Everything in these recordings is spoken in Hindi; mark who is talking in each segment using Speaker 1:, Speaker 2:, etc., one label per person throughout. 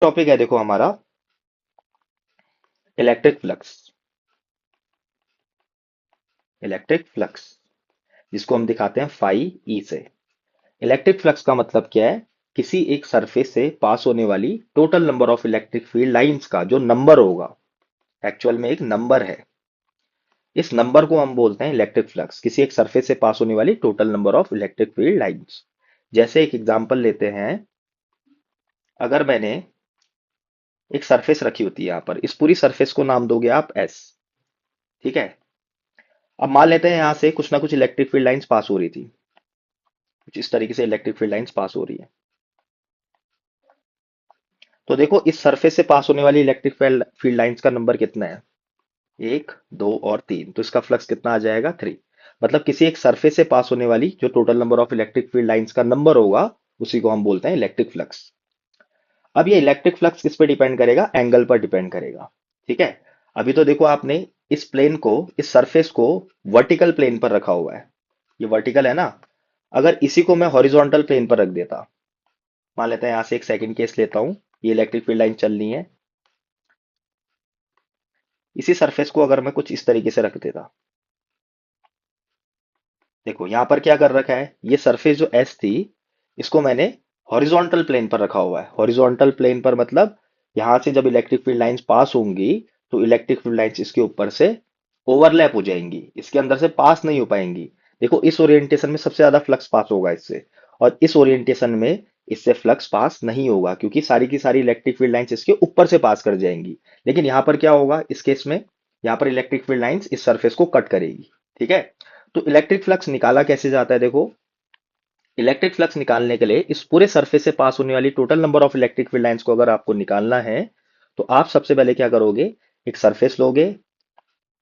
Speaker 1: टॉपिक है देखो हमारा इलेक्ट्रिक फ्लक्स। इलेक्ट्रिक फ्लक्स जिसको हम दिखाते हैं फाई ई से। इलेक्ट्रिक फ्लक्स का मतलब क्या है? किसी एक सरफेस से पास होने वाली total number of electric field lines का जो नंबर होगा, एक्चुअल में एक नंबर है, इस नंबर को हम बोलते हैं इलेक्ट्रिक फ्लक्स। किसी एक सरफेस से पास होने वाली total number of electric field lines. जैसे एक एग्जांपल लेते हैं, अगर मैंने एक सरफेस रखी होती है, यहां पर इस पूरी सरफेस को नाम दोगे आप एस। ठीक है। अब मान लेते हैं यहां से कुछ ना कुछ इलेक्ट्रिक फील्ड लाइंस पास हो रही थी, कुछ इस तरीके से इलेक्ट्रिक फील्ड लाइंस पास हो रही है। तो देखो इस सरफेस से पास होने वाली इलेक्ट्रिक फील्ड लाइंस का नंबर कितना है? एक, दो और तीन। तो इसका फ्लक्स कितना आ जाएगा? थ्री। मतलब किसी एक सरफेस से पास होने वाली जो total number of electric field lines का नंबर होगा, उसी को हम बोलते हैं इलेक्ट्रिक फ्लक्स। अब ये इलेक्ट्रिक फ्लक्स किस पे डिपेंड करेगा? एंगल पर डिपेंड करेगा। ठीक है। अभी तो देखो आपने इस प्लेन को, इस सरफेस को वर्टिकल प्लेन पर रखा हुआ है, ये वर्टिकल है ना। अगर इसी को मैं हॉरिजॉन्टल प्लेन पर रख देता, मान लेते हैं यहां से एक सेकंड केस लेता हूं, ये इलेक्ट्रिक फील्ड लाइन चल रही है, इसी सरफेस को अगर मैं कुछ इस तरीके से रख देता, देखो यहां पर क्या कर रखा है, ये सरफेस जो एस थी, इसको मैंने हॉरिजॉन्टल प्लेन पर रखा हुआ है। हॉरिजॉन्टल प्लेन पर मतलब यहां से जब इलेक्ट्रिक फील्ड लाइंस पास होंगी, तो इलेक्ट्रिक फील्ड लाइंस इसके ऊपर से ओवरलैप हो जाएंगी, इसके अंदर से पास नहीं हो पाएंगी। देखो इस ओरिएंटेशन में सबसे ज्यादा फ्लक्स पास होगा इससे, और इस ओरिएंटेशन में इससे फ्लक्स पास नहीं होगा, क्योंकि सारी की सारी इलेक्ट्रिक फील्ड लाइंस इसके ऊपर से पास कर जाएंगी। लेकिन यहां पर क्या होगा इस केस में, यहां पर इलेक्ट्रिक फील्ड लाइंस इस सरफेस को कट करेगी। ठीक है। तो इलेक्ट्रिक फ्लक्स निकाला कैसे जाता है? देखो इलेक्ट्रिक फ्लक्स निकालने के लिए इस पूरे सरफेस से पास होने वाली total number of electric field lines को अगर आपको निकालना है, तो आप सबसे पहले क्या करोगे, एक सरफेस लोगे।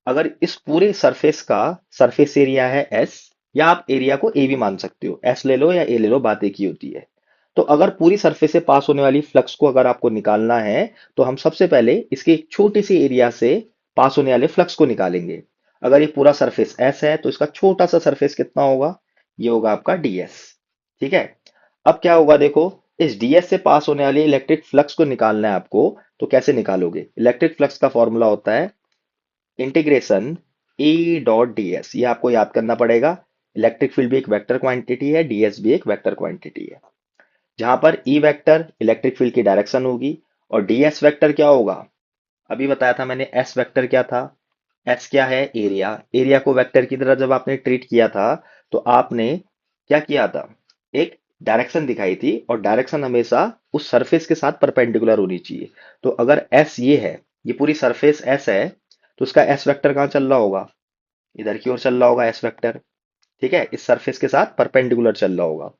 Speaker 1: अगर इस पूरे सरफेस का सरफेस एरिया है एस, या आप एरिया को ए भी मान सकते हो, एस ले लो या ए ले लो, बात एक ही होती है। तो अगर पूरी सरफेस से पास होने वाली फ्लक्स को अगर आपको निकालना है, तो हम सबसे पहले इसके एक छोटी सी एरिया से पास होने वाले फ्लक्स को निकालेंगे। अगर ये पूरा सरफेस एस है, तो इसका छोटा सा सरफेस कितना होगा? ये होगा आपका डीएस। ठीक है। अब क्या होगा देखो, इस डीएस से पास होने वाली इलेक्ट्रिक फ्लक्स को निकालना है आपको। तो कैसे निकालोगे? इलेक्ट्रिक फ्लक्स का फॉर्मूला होता है इंटीग्रेशन ई डॉट डीएस। ये आपको याद करना पड़ेगा। इलेक्ट्रिक फील्ड भी एक वेक्टर क्वांटिटी है, डीएस भी एक वेक्टर क्वांटिटी है। जहां पर ई वेक्टर इलेक्ट्रिक फील्ड की डायरेक्शन होगी, और डीएस वेक्टर क्या होगा? अभी बताया था मैंने, एस वेक्टर क्या था? एस क्या है? एरिया। एरिया को वेक्टर की तरह जब आपने ट्रीट किया था, तो आपने क्या किया था, एक डायरेक्शन दिखाई थी, और डायरेक्शन हमेशा उस सरफेस के साथ परपेंडिकुलर होनी चाहिए। तो अगर एस ये है, ये पूरी सरफेस एस है, तो उसका एस वेक्टर कहाँ चल रहा होगा? इधर की ओर चल रहा होगा एस वेक्टर। ठीक है, इस सरफेस के साथ परपेंडिकुलर चल रहा होगा।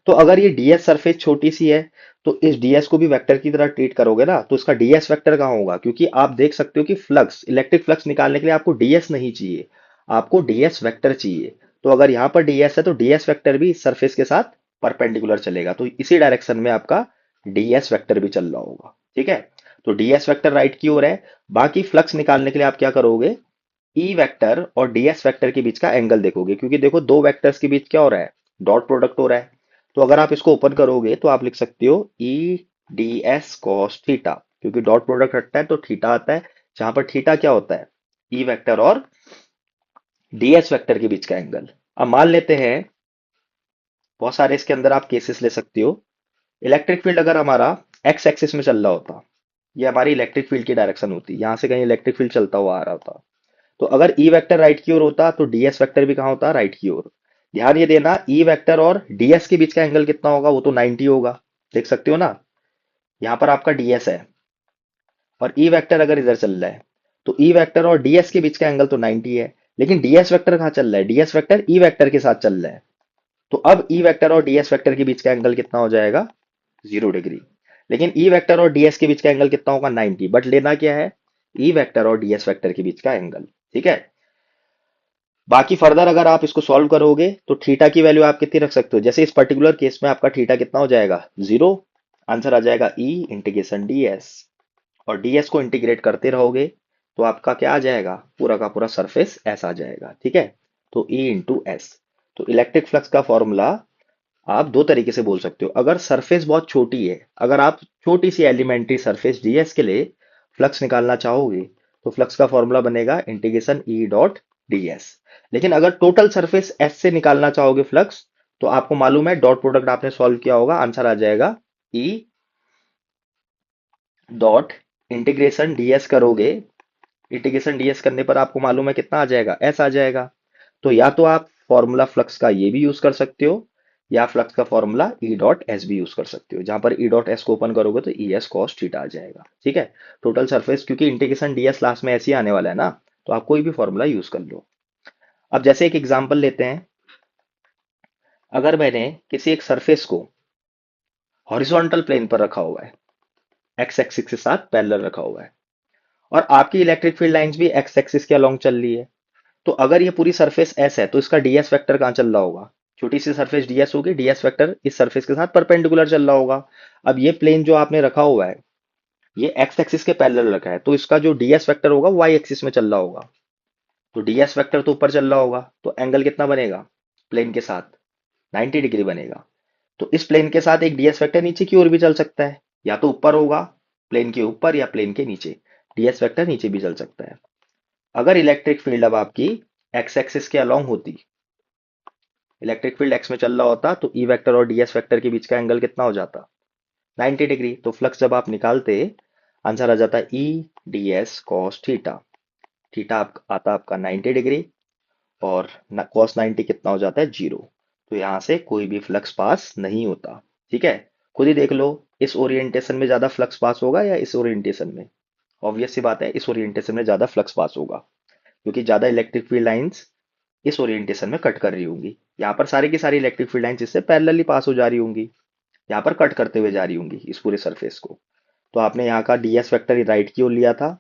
Speaker 1: तो अगर ये डीएस सरफेस छोटी सी है, तो इस डीएस को भी वेक्टर की तरह ट्रीट करोगे ना, तो इसका डीएस वेक्टर कहाँ होगा? क्योंकि आप देख सकते हो कि फ्लक्स, इलेक्ट्रिक फ्लक्स निकालने के लिए आपको डीएस नहीं चाहिए, आपको डीएस वेक्टर चाहिए। तो अगर यहां पर डीएस है, तो डीएस वेक्टर भी इस सरफेस के साथ परपेंडिकुलर चलेगा, तो इसी डायरेक्शन में आपका डीएस वेक्टर भी चल रहा होगा। ठीक है। तो डीएस वेक्टर राइट की ओर है। बाकी फ्लक्स निकालने के लिए आप क्या करोगे, ई वेक्टर और डीएस वेक्टर के बीच का एंगल देखोगे, क्योंकि देखो दो वेक्टर्स के बीच क्या हो रहा है, डॉट प्रोडक्ट हो रहा है। तो अगर आप इसको ओपन करोगे, तो आप लिख सकते हो E D S cos theta, क्योंकि डॉट प्रोडक्ट हटता है तो थीटा आता है, जहां पर थीटा क्या होता है, ई वेक्टर और डीएस वेक्टर के बीच का एंगल। अब मान लेते हैं, बहुत सारे इसके अंदर आप केसेस ले सकते हो। इलेक्ट्रिक फील्ड अगर हमारा एक्स एक्सिस में चल रहा होता, ये हमारी इलेक्ट्रिक फील्ड की डायरेक्शन होती, यहां से कहीं इलेक्ट्रिक फील्ड चलता हुआ आ रहा होता, तो अगर ई वेक्टर राइट की ओर होता, तो डीएस वेक्टर भी कहाँ होता? राइट की ओर। ध्यान ये देना, ई वेक्टर और डीएस के बीच का एंगल कितना होगा? वो तो 90 होगा। देख सकते हो ना, यहां पर आपका डीएस है, और ई वेक्टर अगर इधर चल रहा है, तो ई वेक्टर और डीएस के बीच का एंगल तो 90 है। लेकिन डीएस वेक्टर कहाँ चल रहा है? डीएस वेक्टर ई वेक्टर के साथ चल रहा है। तो अब ई वेक्टर और डीएस वेक्टर के बीच का एंगल कितना हो जाएगा? 0 डिग्री। लेकिन ई वेक्टर और डीएस के बीच का एंगल कितना होगा? 90। बट लेना क्या है? ई वेक्टर और डीएस वेक्टर के बीच का एंगल। ठीक है। बाकी फर्दर अगर आप इसको सॉल्व करोगे, तो थीटा की वैल्यू आप कितनी रख सकते हो? जैसे इस पर्टिकुलर केस में आपका थीटा कितना हो जाएगा? 0। आंसर आ जाएगा ई इंटीग्रेशन डीएस। और डीएस को इंटीग्रेट करते रहोगे, तो आपका क्या आ जाएगा? पूरा का पूरा सरफेस एस आ जाएगा। ठीक है। तो ई इंटू एस। तो इलेक्ट्रिक फ्लक्स का फॉर्मूला आप दो तरीके से बोल सकते हो। अगर सरफेस बहुत छोटी है, अगर आप छोटी सी एलिमेंट्री सरफेस डीएस के लिए फ्लक्स निकालना चाहोगे, तो फ्लक्स का फॉर्मूला बनेगा इंटीग्रेशन ई डॉट डीएस। लेकिन अगर टोटल सरफेस एस से निकालना चाहोगे फ्लक्स, तो आपको मालूम है डॉट प्रोडक्ट आपने सॉल्व किया होगा, आंसर आ जाएगा ई डॉट इंटीग्रेशन डीएस करोगे। इंटीग्रेशन डीएस करने पर आपको मालूम है कितना आ जाएगा, एस आ जाएगा। तो या तो आप फॉर्मूला फ्लक्स का ये भी यूज कर सकते हो, या फ्लक्स का फॉर्मूला ई डॉट एस भी यूज कर सकते हो। जहां पर ई डॉट एस को ओपन करोगे तो ई एस कॉस थीटा आ जाएगा। ठीक है, टोटल सरफेस, क्योंकि इंटीग्रेशन डीएस लास्ट में ऐसे ही आने वाला है ना, तो आप कोई भी फॉर्मूला यूज कर लो। अब जैसे एक एग्जांपल लेते हैं। अगर मैंने किसी एक सरफेस को हॉरिजॉन्टल प्लेन पर रखा हुआ है, एक्स एक्सिस के साथ पैरेलल रखा हुआ है, और आपकी इलेक्ट्रिक फील्ड लाइंस भी एक्स एक्सिस के अलोंग चल रही है, तो अगर ये पूरी सरफेस एस है तो इसका डीएस वेक्टर कहाँ चल रहा होगा? छोटी सी सरफेस डीएस होगी, डीएस वेक्टर इस सरफेस के साथ परपेंडिकुलर चल रहा होगा। अब ये प्लेन जो आपने रखा हुआ है, ये एक्स एक्सिस के पैरेलल रखा है, तो इसका जो डीएस वेक्टर होगा वाई एक्सिस में चल रहा होगा। तो डीएस वेक्टर तो ऊपर चल रहा होगा, तो एंगल कितना बनेगा प्लेन के साथ? 90 डिग्री बनेगा। तो इस प्लेन के साथ एक डीएस वेक्टर नीचे की ओर भी चल सकता है, या तो ऊपर होगा प्लेन के ऊपर, या प्लेन के नीचे डीएस वेक्टर नीचे भी चल सकता है। अगर इलेक्ट्रिक फील्ड अब आपकी एक्स एक्सिस के अलोंग होती, इलेक्ट्रिक फील्ड एक्स में चल रहा होता, तो ई वेक्टर और डीएस वेक्टर के बीच का एंगल कितना हो जाता? 90 डिग्री। तो फ्लक्स जब आप निकालते, आंसर आ जाता ई डीएस कॉस थीटा। थीटा आता आपका 90 डिग्री, और कॉस 90 कितना हो जाता है? जीरो। तो यहां से कोई भी फ्लक्स पास नहीं होता। ठीक है, खुद ही देख लो, इस ओरिएंटेशन में ज्यादा फ्लक्स पास होगा या इस ओरिएंटेशन में? ऑब्वियस सी बात है, इस ओरिएंटेशन में ज्यादा फ्लक्स पास होगा, क्योंकि ज्यादा इलेक्ट्रिक फील्ड लाइंस इस ओरिएंटेशन में कट कर रही होंगी। यहाँ पर सारी की सारी इलेक्ट्रिक फील्ड लाइंस इससे पैरेलली पास हो जा रही होंगी, यहाँ पर कट करते हुए जा रही होंगी इस पूरे सरफेस को। तो आपने यहाँ का डीएस वेक्टर ही राइट की ओर लिया था,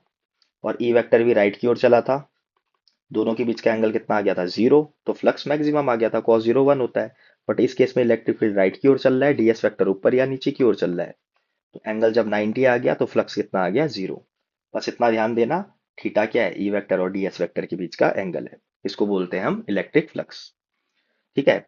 Speaker 1: और ई वेक्टर भी राइट की ओर चला था। दोनों के बीच का एंगल कितना आ गया था? जीरो। तो फ्लक्स मैक्सिमम आ गया था, कॉस जीरो वन होता है। बट इस केस में इलेक्ट्रिक फील्ड राइट की ओर चल रहा है, डीएस वेक्टर ऊपर या नीचे की ओर चल रहा है। तो एंगल जब 90 आ गया तो फ्लक्स कितना आ गया? जीरो। बस इतना ध्यान देना, थीटा क्या है? ई वेक्टर और डीएस वेक्टर के बीच का एंगल है। इसको बोलते हैं हम इलेक्ट्रिक फ्लक्स। ठीक है।